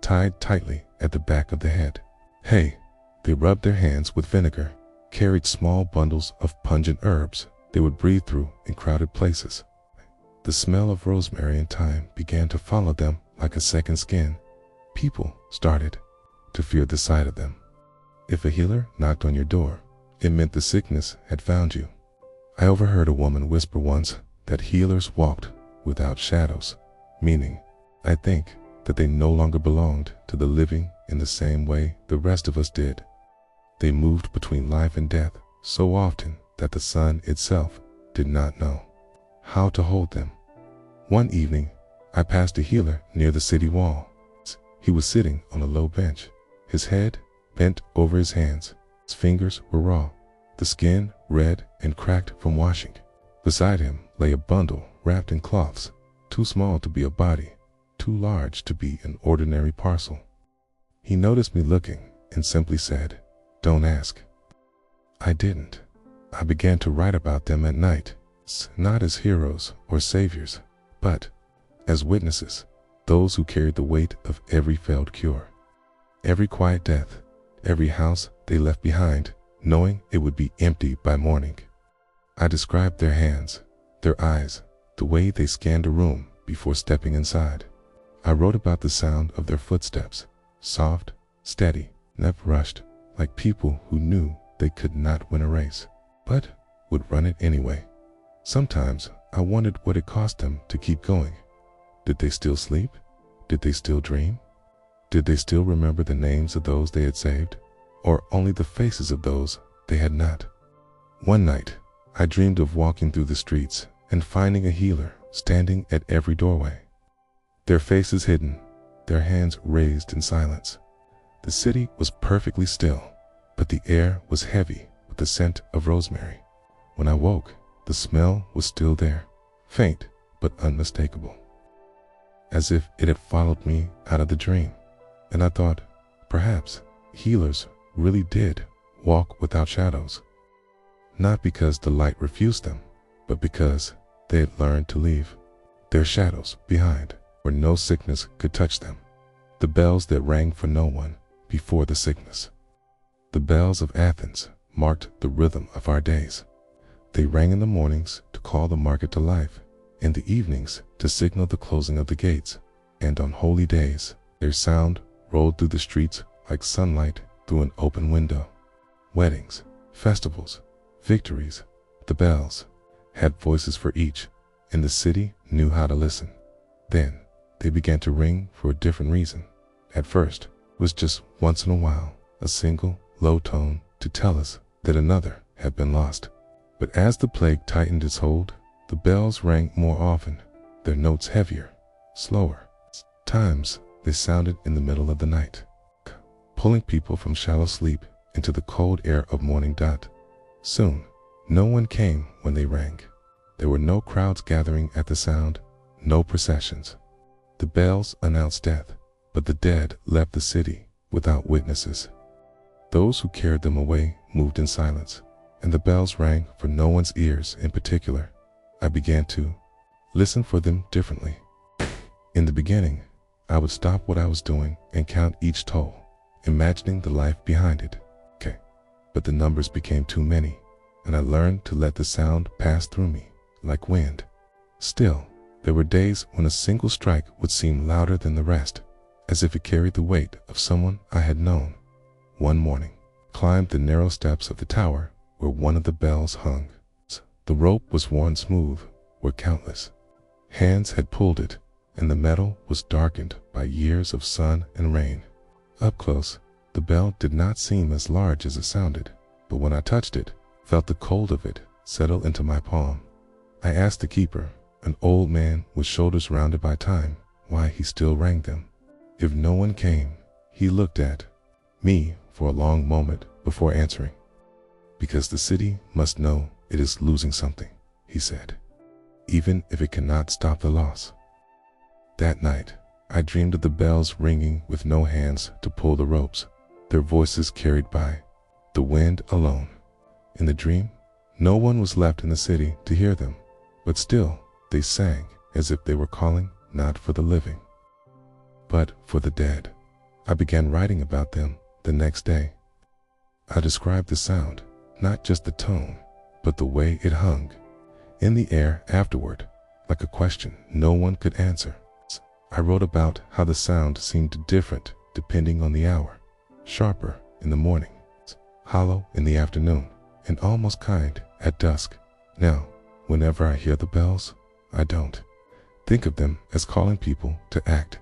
tied tightly at the back of the head. They rubbed their hands with vinegar, carried small bundles of pungent herbs they would breathe through in crowded places. The smell of rosemary and thyme began to follow them like a second skin. People started to fear the sight of them. If a healer knocked on your door, it meant the sickness had found you. I overheard a woman whisper once that healers walked without shadows, meaning, I think, that they no longer belonged to the living in the same way the rest of us did. They moved between life and death so often that the sun itself did not know how to hold them. One evening, I passed a healer near the city wall. He was sitting on a low bench, his head bent over his hands. His fingers were raw, the skin red and cracked from washing. Beside him lay a bundle wrapped in cloths, too small to be a body, too large to be an ordinary parcel. He noticed me looking and simply said, "Don't ask." I didn't. I began to write about them at night, not as heroes or saviors, but as witnesses, those who carried the weight of every failed cure, every quiet death, every house they left behind, knowing it would be empty by morning. I described their hands, their eyes, the way they scanned a room before stepping inside. I wrote about the sound of their footsteps, soft, steady, never rushed, like people who knew they could not win a race, but would run it anyway. Sometimes I wondered what it cost them to keep going. Did they still sleep? Did they still dream? Did they still remember the names of those they had saved, or only the faces of those they had not? One night, I dreamed of walking through the streets and finding a healer standing at every doorway, their faces hidden, their hands raised in silence. The city was perfectly still, but the air was heavy with the scent of rosemary. When I woke, the smell was still there, faint but unmistakable, as if it had followed me out of the dream. And I thought, perhaps healers really did walk without shadows, not because the light refused them, but because they had learned to leave their shadows behind where no sickness could touch them. The bells that rang for no one before the sickness. The bells of Athens marked the rhythm of our days. They rang in the mornings to call the market to life, in the evenings to signal the closing of the gates, and on holy days their sound rolled through the streets like sunlight through an open window. Weddings, festivals, victories, the bells had voices for each, and the city knew how to listen. Then they began to ring for a different reason. At first, it was just once in a while, a single low tone to tell us that another had been lost. But as the plague tightened its hold, the bells rang more often, their notes heavier, slower. Times they sounded in the middle of the night, pulling people from shallow sleep into the cold air of morning. Soon, no one came when they rang. There were no crowds gathering at the sound, no processions. The bells announced death, but the dead left the city without witnesses. Those who carried them away moved in silence, and the bells rang for no one's ears in particular. I began to listen for them differently. In the beginning, I would stop what I was doing and count each toll, imagining the life behind it. But the numbers became too many, and I learned to let the sound pass through me like wind. Still, there were days when a single strike would seem louder than the rest, as if it carried the weight of someone I had known. One morning, I climbed the narrow steps of the tower where one of the bells hung. The rope was worn smooth where countless hands had pulled it, and the metal was darkened by years of sun and rain. Up close, the bell did not seem as large as it sounded, but when I touched it, felt the cold of it settle into my palm. I asked the keeper, an old man with shoulders rounded by time, why he still rang them. If no one came, he looked at me for a long moment before answering. Because the city must know it is losing something, he said, even if it cannot stop the loss. That night, I dreamed of the bells ringing with no hands to pull the ropes, their voices carried by the wind alone. In the dream, no one was left in the city to hear them, but still they sang as if they were calling not for the living, but for the dead. I began writing about them the next day. I described the sound, not just the tone, but the way it hung in the air afterward, like a question no one could answer. I wrote about how the sound seemed different depending on the hour, sharper in the morning, hollow in the afternoon, and almost kind at dusk. Now, whenever I hear the bells, I don't think of them as calling people to act.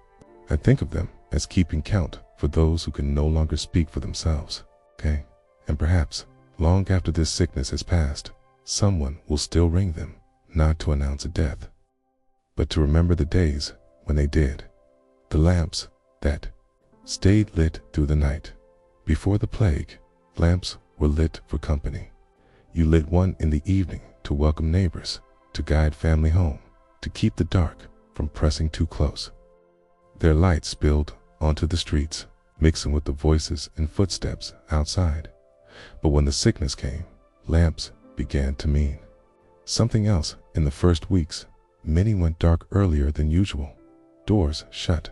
I think of them as keeping count for those who can no longer speak for themselves. Okay? And perhaps, long after this sickness has passed, someone will still ring them, not to announce a death, but to remember the days when they did. The lamps that stayed lit through the night. Before the plague, lamps were lit for company. You lit one in the evening to welcome neighbors, to guide family home, to keep the dark from pressing too close. Their light spilled onto the streets, mixing with the voices and footsteps outside. But when the sickness came, lamps began to mean something else. In the first weeks, many went dark earlier than usual. Doors shut,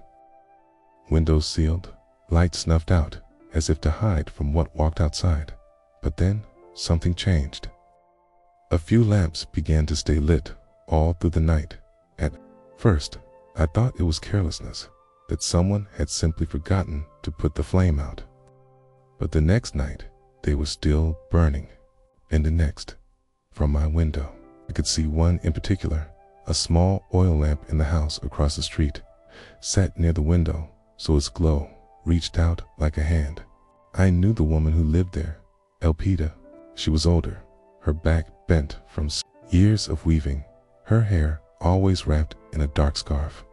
windows sealed, lights snuffed out, as if to hide from what walked outside. But then, something changed. A few lamps began to stay lit all through the night. At first, I thought it was carelessness, that someone had simply forgotten to put the flame out. But the next night, they were still burning. And the next, from my window, I could see one in particular, a small oil lamp in the house across the street, sat near the window, so its glow reached out like a hand. I knew the woman who lived there, Elpida. She was older, her back bent from years of weaving, her hair always wrapped in a dark scarf.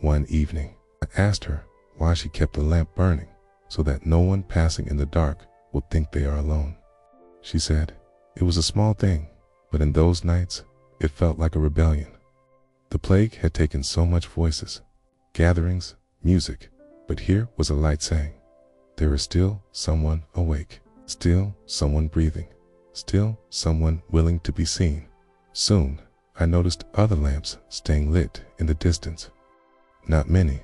One evening, I asked her why she kept the lamp burning, so that no one passing in the dark would think they are alone. She said, it was a small thing, but in those nights, it felt like a rebellion. The plague had taken so much voices, gatherings, music, but here was a light saying, there is still someone awake, still someone breathing, still someone willing to be seen. Soon, I noticed other lamps staying lit in the distance. Not many,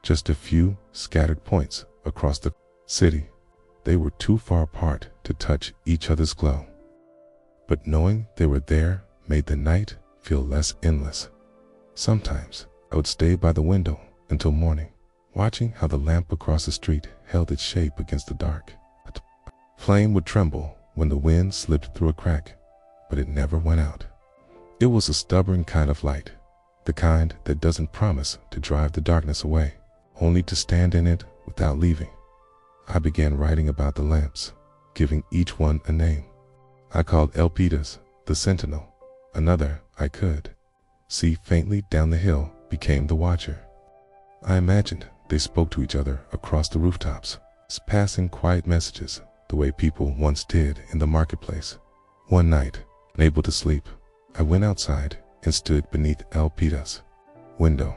just a few scattered points across the city. They were too far apart to touch each other's glow. But knowing they were there made the night feel less endless. Sometimes I would stay by the window until morning, watching how the lamp across the street held its shape against the dark. The flame would tremble when the wind slipped through a crack, but it never went out. It was a stubborn kind of light, the kind that doesn't promise to drive the darkness away, only to stand in it without leaving. I began writing about the lamps, giving each one a name. I called Elpida's the Sentinel. Another I could see faintly down the hill became the Watcher. I imagined they spoke to each other across the rooftops, passing quiet messages the way people once did in the marketplace. One night, unable to sleep, I went outside and stood beneath Elpida's window.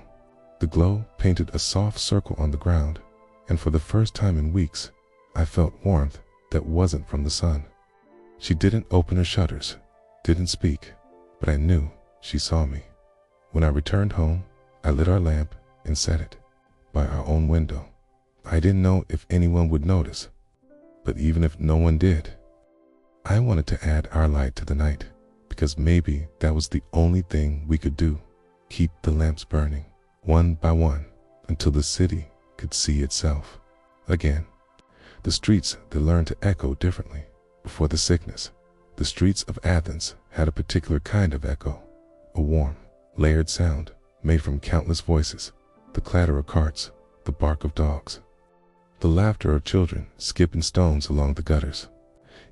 The glow painted a soft circle on the ground, and for the first time in weeks, I felt warmth that wasn't from the sun. She didn't open her shutters, didn't speak, but I knew she saw me. When I returned home, I lit our lamp and set it by our own window. I didn't know if anyone would notice, but even if no one did, I wanted to add our light to the night, because maybe that was the only thing we could do, keep the lamps burning, one by one, until the city could see itself again. The streets that learned to echo differently. Before the sickness, the streets of Athens had a particular kind of echo, a warm, layered sound made from countless voices, the clatter of carts, the bark of dogs, the laughter of children skipping stones along the gutters.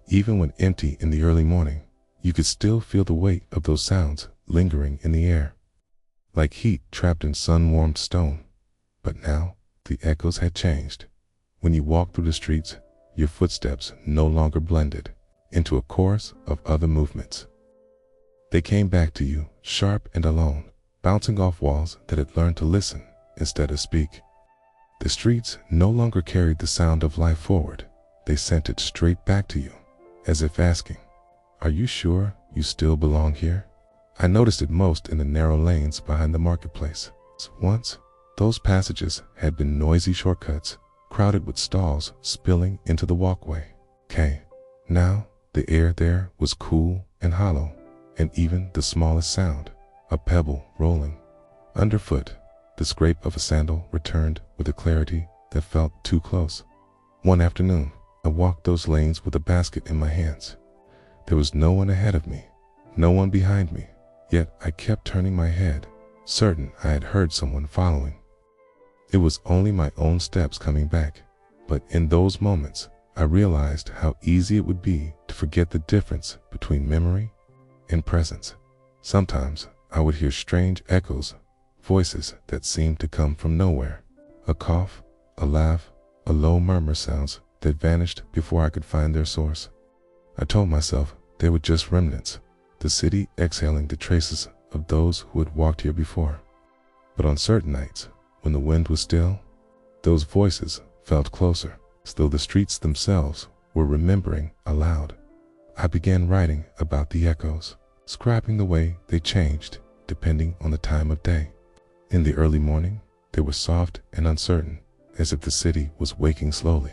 Even when empty in the early morning, you could still feel the weight of those sounds lingering in the air, like heat trapped in sun-warmed stone. But now, the echoes had changed. When you walked through the streets, your footsteps no longer blended into a chorus of other movements. They came back to you, sharp and alone, bouncing off walls that had learned to listen instead of speak. The streets no longer carried the sound of life forward. They sent it straight back to you, as if asking, are you sure you still belong here? I noticed it most in the narrow lanes behind the marketplace. Once, those passages had been noisy shortcuts, crowded with stalls spilling into the walkway. Now the air there was cool and hollow, and even the smallest sound, a pebble rolling underfoot, the scrape of a sandal, returned with a clarity that felt too close. One afternoon, I walked those lanes with a basket in my hands. There was no one ahead of me, no one behind me, yet I kept turning my head, certain I had heard someone following. It was only my own steps coming back, but in those moments, I realized how easy it would be to forget the difference between memory and presence. Sometimes I would hear strange echoes, voices that seemed to come from nowhere. A cough, a laugh, a low murmur sounds that vanished before I could find their source. I told myself they were just remnants, the city exhaling the traces of those who had walked here before. But on certain nights, when the wind was still, those voices felt closer, as though the streets themselves were remembering aloud. I began writing about the echoes, describing the way they changed depending on the time of day. In the early morning, they were soft and uncertain, as if the city was waking slowly.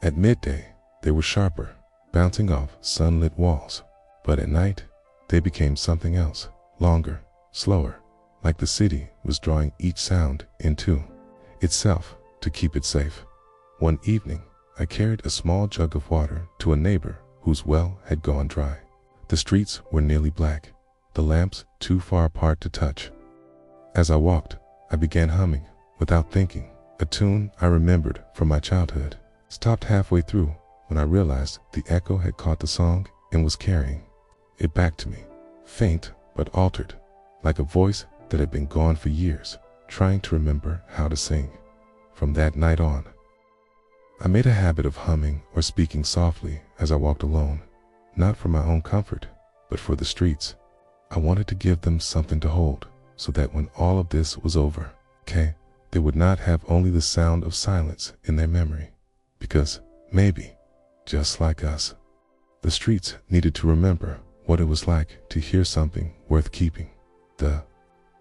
At midday, they were sharper, bouncing off sunlit walls. But at night, they became something else, longer, slower, like the city was drawing each sound into itself to keep it safe. One evening, I carried a small jug of water to a neighbor whose well had gone dry. The streets were nearly black, the lamps too far apart to touch. As I walked, I began humming, without thinking, a tune I remembered from my childhood. Stopped halfway through when I realized the echo had caught the song and was carrying it back to me, faint but altered, like a voice that had been gone for years, trying to remember how to sing. From that night on, I made a habit of humming or speaking softly as I walked alone, not for my own comfort, but for the streets. I wanted to give them something to hold, so that when all of this was over, they would not have only the sound of silence in their memory, because maybe, just like us, the streets needed to remember what it was like to hear something worth keeping. The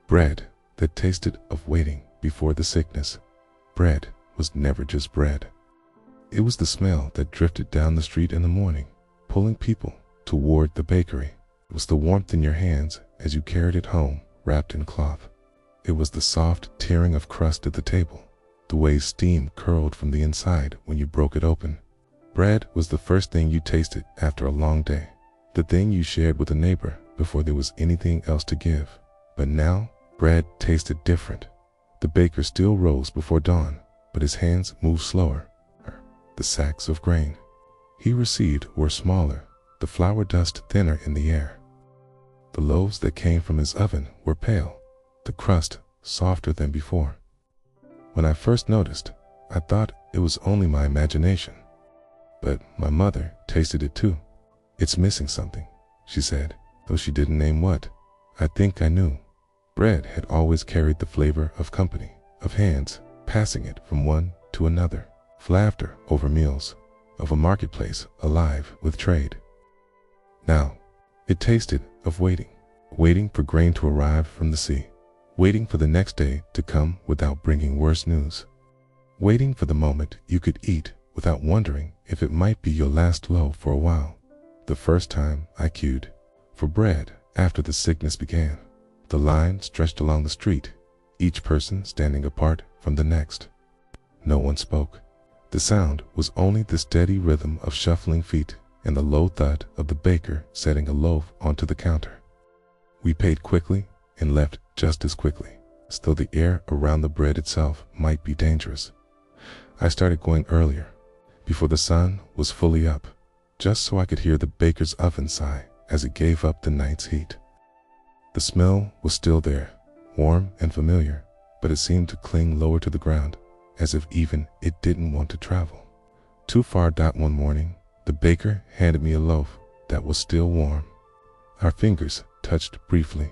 bread that tasted of waiting before the sickness. Bread was never just bread. It was the smell that drifted down the street in the morning, pulling people toward the bakery. It was the warmth in your hands as you carried it home, wrapped in cloth. It was the soft tearing of crust at the table, the way steam curled from the inside when you broke it open. Bread was the first thing you tasted after a long day, the thing you shared with a neighbor before there was anything else to give. But now, bread tasted different. The baker still rose before dawn, but his hands moved slower. The sacks of grain he received were smaller, the flour dust thinner in the air. The loaves that came from his oven were pale, the crust softer than before. When I first noticed, I thought it was only my imagination. But my mother tasted it too. "It's missing something," she said, though she didn't name what. I think I knew. Bread had always carried the flavor of company, of hands passing it from one to another, of laughter over meals, of a marketplace alive with trade. Now, it tasted of waiting, waiting for grain to arrive from the sea, waiting for the next day to come without bringing worse news, waiting for the moment you could eat without wondering if it might be your last loaf for a while. The first time I queued for bread after the sickness began, the line stretched along the street, each person standing apart from the next. No one spoke. The sound was only the steady rhythm of shuffling feet and the low thud of the baker setting a loaf onto the counter. We paid quickly and left just as quickly, as though the air around the bread itself might be dangerous. I started going earlier, before the sun was fully up, just so I could hear the baker's oven sigh as it gave up the night's heat. The smell was still there, warm and familiar, but it seemed to cling lower to the ground, as if even it didn't want to travel too far. One morning, the baker handed me a loaf that was still warm. Our fingers touched briefly,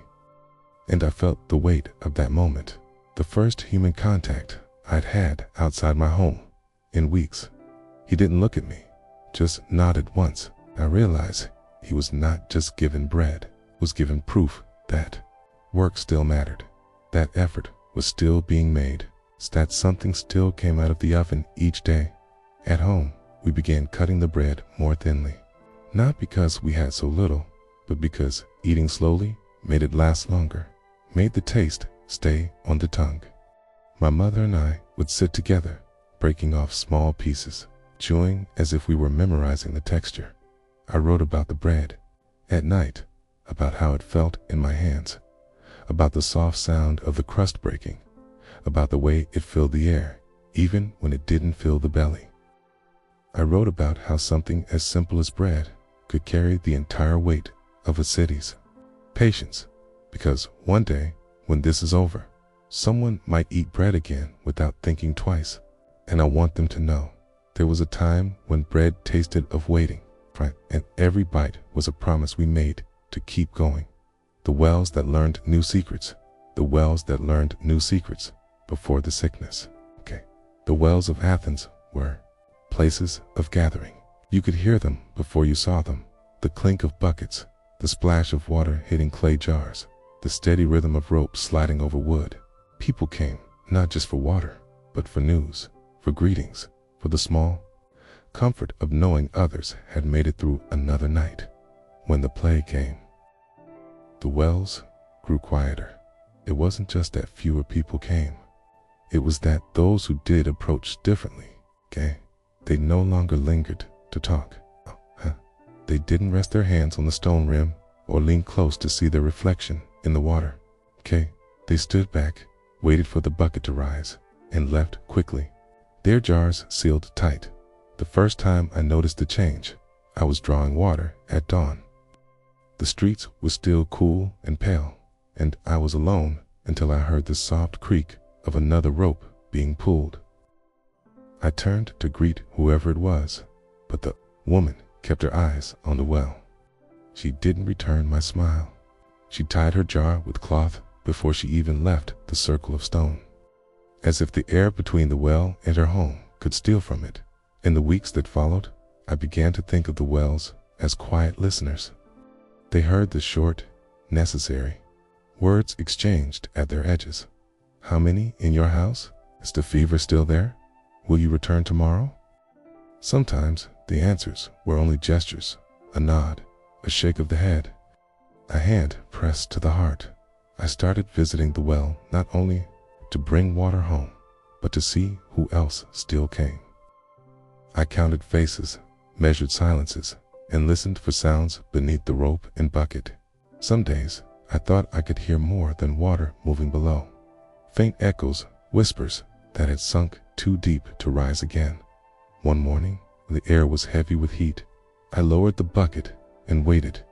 and I felt the weight of that moment, the first human contact I'd had outside my home in weeks. He didn't look at me, just nodded once. I realized he was not just given bread, was given proof that work still mattered, that effort was still being made, that something still came out of the oven each day. At home, we began cutting the bread more thinly, not because we had so little, but because eating slowly made it last longer, made the taste stay on the tongue. My mother and I would sit together, breaking off small pieces, chewing as if we were memorizing the texture. I wrote about the bread at night, about how it felt in my hands, about the soft sound of the crust breaking, about the way it filled the air, even when it didn't fill the belly. I wrote about how something as simple as bread could carry the entire weight of a city's patience, because one day, when this is over, someone might eat bread again without thinking twice. And I want them to know there was a time when bread tasted of waiting, right? And every bite was a promise we made to keep going. The wells that learned new secrets, the wells that learned new secrets before the sickness. The wells of Athens were places of gathering. You could hear them before you saw them. The clink of buckets, the splash of water hitting clay jars, the steady rhythm of ropes sliding over wood. People came, not just for water, but for news, for greetings, for the small comfort of knowing others had made it through another night. When the plague came, the wells grew quieter. It wasn't just that fewer people came. It was that those who did approach differently, They no longer lingered to talk. They didn't rest their hands on the stone rim or lean close to see their reflection in the water, They stood back, waited for the bucket to rise, and left quickly, their jars sealed tight. The first time I noticed the change, I was drawing water at dawn. The streets were still cool and pale, and I was alone until I heard the soft creak of another rope being pulled. I turned to greet whoever it was, but the woman kept her eyes on the well. She didn't return my smile. She tied her jar with cloth before she even left the circle of stone, as if the air between the well and her home could steal from it. In the weeks that followed, I began to think of the wells as quiet listeners. They heard the short, necessary words exchanged at their edges. How many in your house? Is the fever still there? Will you return tomorrow? Sometimes the answers were only gestures, a nod, a shake of the head, a hand pressed to the heart. I started visiting the well not only to bring water home, but to see who else still came. I counted faces, measured silences, and listened for sounds beneath the rope and bucket. Some days I thought I could hear more than water moving below. Faint echoes, whispers that had sunk too deep to rise again. One morning, when the air was heavy with heat, I lowered the bucket and waited.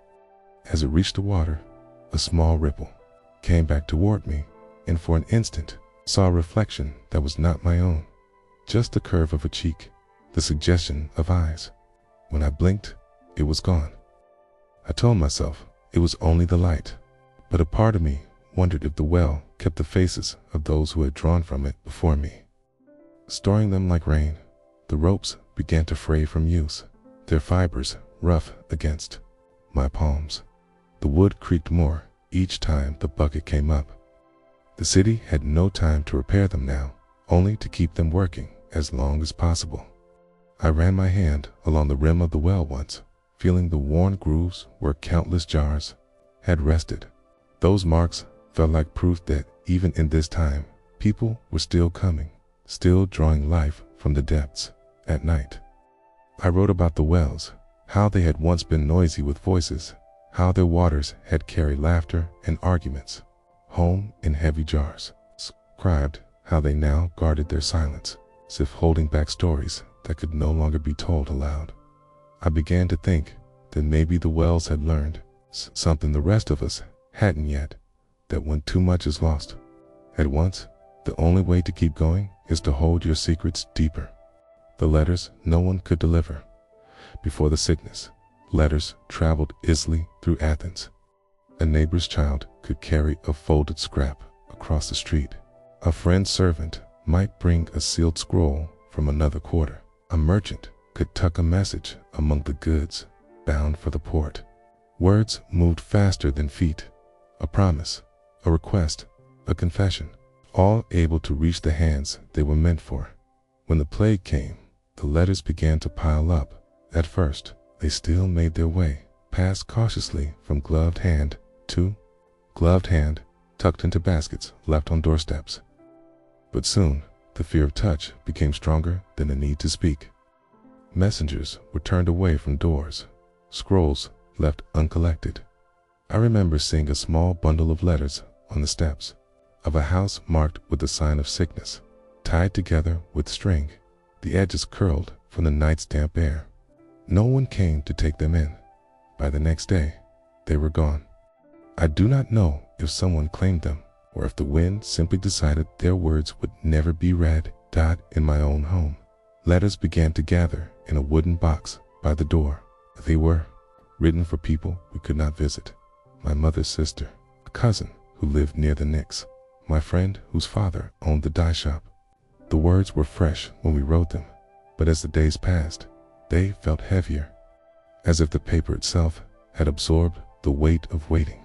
As it reached the water, a small ripple came back toward me, and for an instant saw a reflection that was not my own, just the curve of a cheek, the suggestion of eyes. When I blinked, it was gone. I told myself it was only the light, but a part of me wondered if the well kept the faces of those who had drawn from it before me. Storing them like rain, the ropes began to fray from use, their fibers rough against my palms. The wood creaked more each time the bucket came up. The city had no time to repair them now, only to keep them working as long as possible. I ran my hand along the rim of the well once, feeling the worn grooves where countless jars had rested. Those marks felt like proof that even in this time, people were still coming, still drawing life from the depths. At night, I wrote about the wells, how they had once been noisy with voices, how their waters had carried laughter and arguments home in heavy jars. Scribed how they now guarded their silence, as if holding back stories that could no longer be told aloud. I began to think that maybe the wells had learned something the rest of us hadn't yet, that when too much is lost at once, the only way to keep going is to hold your secrets deeper. The letters no one could deliver before the sickness. Letters traveled easily through Athens. A neighbor's child could carry a folded scrap across the street. A friend's servant might bring a sealed scroll from another quarter. A merchant could tuck a message among the goods bound for the port. Words moved faster than feet. A promise, a request, a confession, all able to reach the hands they were meant for. When the plague came, the letters began to pile up. At first, they still made their way, passed cautiously from gloved hand to gloved hand, tucked into baskets left on doorsteps. But soon, the fear of touch became stronger than the need to speak. Messengers were turned away from doors, scrolls left uncollected. I remember seeing a small bundle of letters on the steps of a house marked with the sign of sickness, tied together with string, the edges curled from the night's damp air. No one came to take them in. By the next day, they were gone. I do not know if someone claimed them or if the wind simply decided their words would never be read. In my own home, letters began to gather in a wooden box by the door. They were written for people we could not visit. My mother's sister, a cousin who lived near the Knicks, my friend whose father owned the dye shop. The words were fresh when we wrote them, but as the days passed, they felt heavier, as if the paper itself had absorbed the weight of waiting.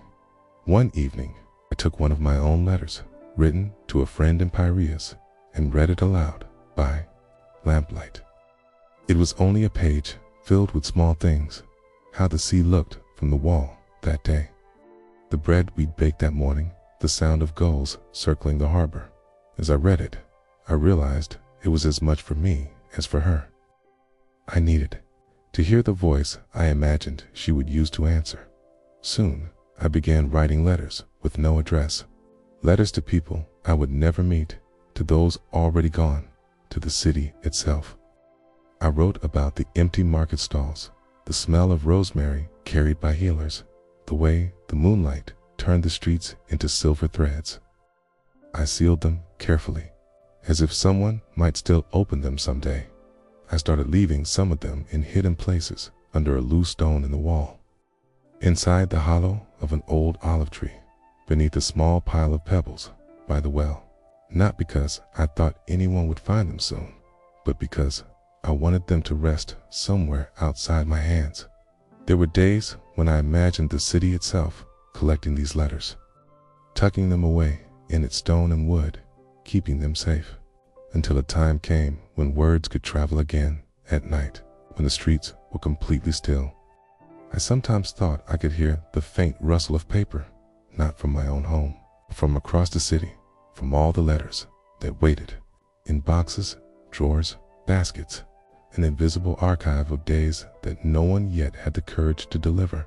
One evening, I took one of my own letters, written to a friend in Piraeus, and read it aloud by lamplight. It was only a page filled with small things, how the sea looked from the wall that day, the bread we'd baked that morning, the sound of gulls circling the harbor. As I read it, I realized it was as much for me as for her. I needed to hear the voice I imagined she would use to answer. Soon, I began writing letters with no address, letters to people I would never meet, to those already gone, to the city itself. I wrote about the empty market stalls, the smell of rosemary carried by healers, the way the moonlight turned the streets into silver threads. I sealed them carefully, as if someone might still open them someday. I started leaving some of them in hidden places under a loose stone in the wall, inside the hollow of an old olive tree, beneath a small pile of pebbles by the well. Not because I thought anyone would find them soon, but because I wanted them to rest somewhere outside my hands. There were days when I imagined the city itself collecting these letters, tucking them away in its stone and wood, keeping them safe, until a time came when words could travel again at night, when the streets were completely still. I sometimes thought I could hear the faint rustle of paper, not from my own home, but from across the city, from all the letters that waited in boxes, drawers, baskets, an invisible archive of days that no one yet had the courage to deliver.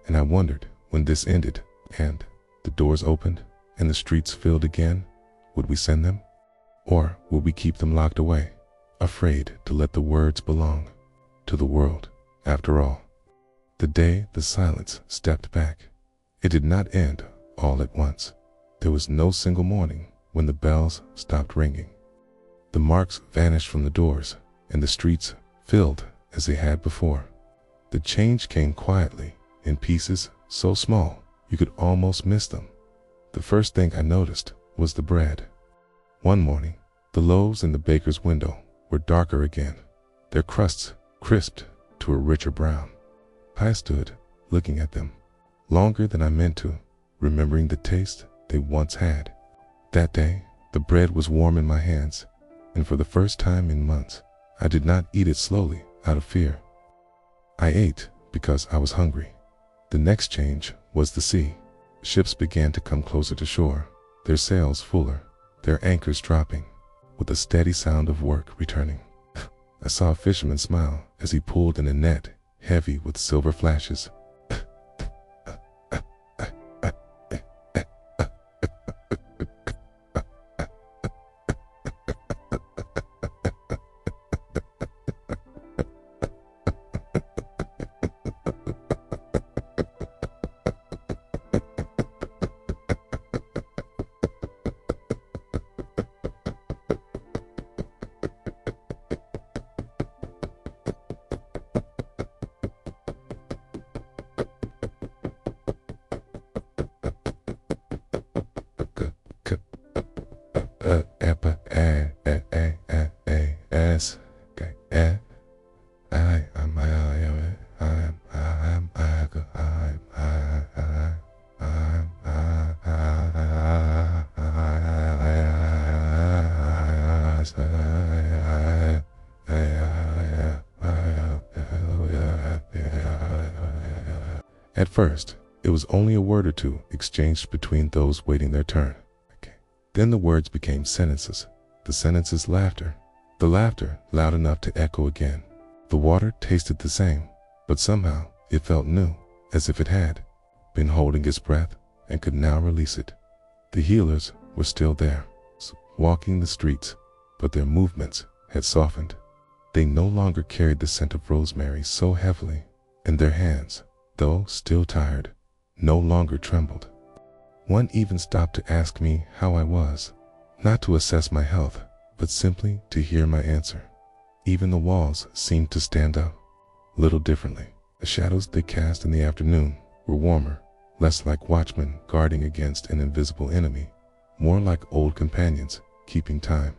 And I wondered, when this ended and the doors opened and the streets filled again, would we send them? Or would we keep them locked away, afraid to let the words belong to the world after all? The day the silence stepped back, it did not end all at once. There was no single morning when the bells stopped ringing. The marks vanished from the doors, and the streets filled as they had before. The change came quietly, in pieces so small you could almost miss them. The first thing I noticed was the bread. One morning, the loaves in the baker's window were darker again, their crusts crisped to a richer brown. I stood looking at them, longer than I meant to, remembering the taste they once had. That day, the bread was warm in my hands, and for the first time in months, I did not eat it slowly out of fear. I ate because I was hungry. The next change was the sea. Ships began to come closer to shore, their sails fuller, their anchors dropping, with a steady sound of work returning. I saw a fisherman smile as he pulled in a net heavy with silver flashes. At first, it was only a word or two exchanged between those waiting their turn. Then the words became sentences, the sentences laughter, the laughter loud enough to echo again. The water tasted the same, but somehow it felt new, as if it had been holding its breath and could now release it. The healers were still there, walking the streets, but their movements had softened. They no longer carried the scent of rosemary so heavily, and their hands, though still tired, no longer trembled. One even stopped to ask me how I was, not to assess my health, but simply to hear my answer. Even the walls seemed to stand up, little differently. The shadows they cast in the afternoon were warmer, less like watchmen guarding against an invisible enemy, more like old companions keeping time.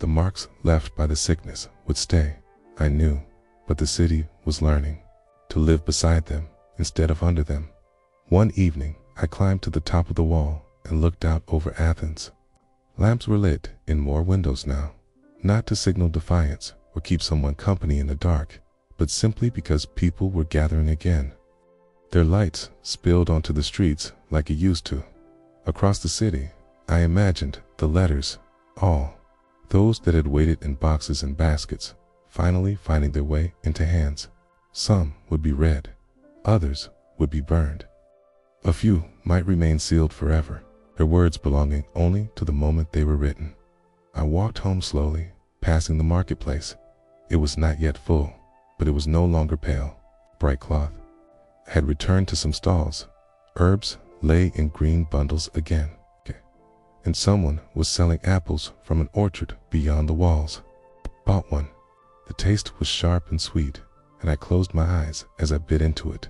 The marks left by the sickness would stay, I knew, but the city was learning to live beside them instead of under them. One evening, I climbed to the top of the wall and looked out over Athens. Lamps were lit in more windows now, not to signal defiance or keep someone company in the dark, but simply because people were gathering again. Their lights spilled onto the streets like it used to. Across the city, I imagined the letters, all, those that had waited in boxes and baskets, finally finding their way into hands. Some would be read, others would be burned. A few might remain sealed forever, their words belonging only to the moment they were written. I walked home slowly, passing the marketplace. It was not yet full, but it was no longer pale. Bright cloth had returned to some stalls. Herbs lay in green bundles again, and someone was selling apples from an orchard beyond the walls. Bought one. The taste was sharp and sweet, and I closed my eyes as I bit into it,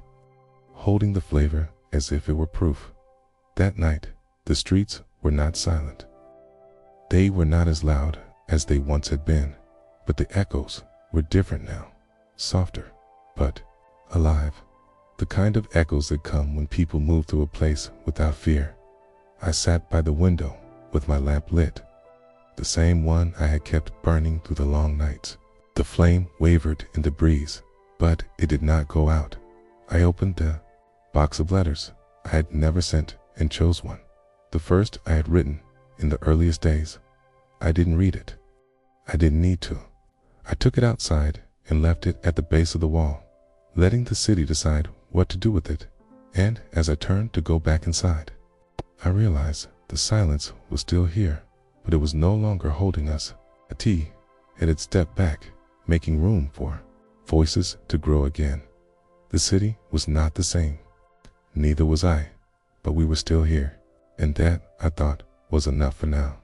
holding the flavor as if it were proof. That night, the streets were not silent. They were not as loud as they once had been, but the echoes were different now, softer, but alive. The kind of echoes that come when people move through a place without fear. I sat by the window with my lamp lit, the same one I had kept burning through the long nights. The flame wavered in the breeze, but it did not go out. I opened the box of letters I had never sent and chose one, the first I had written in the earliest days. I didn't read it. I didn't need to. I took it outside and left it at the base of the wall, letting the city decide what to do with it. And as I turned to go back inside, I realized the silence was still here, but it was no longer holding us. A T had stepped back, making room for voices to grow again. The city was not the same. Neither was I, but we were still here, and that, I thought, was enough for now.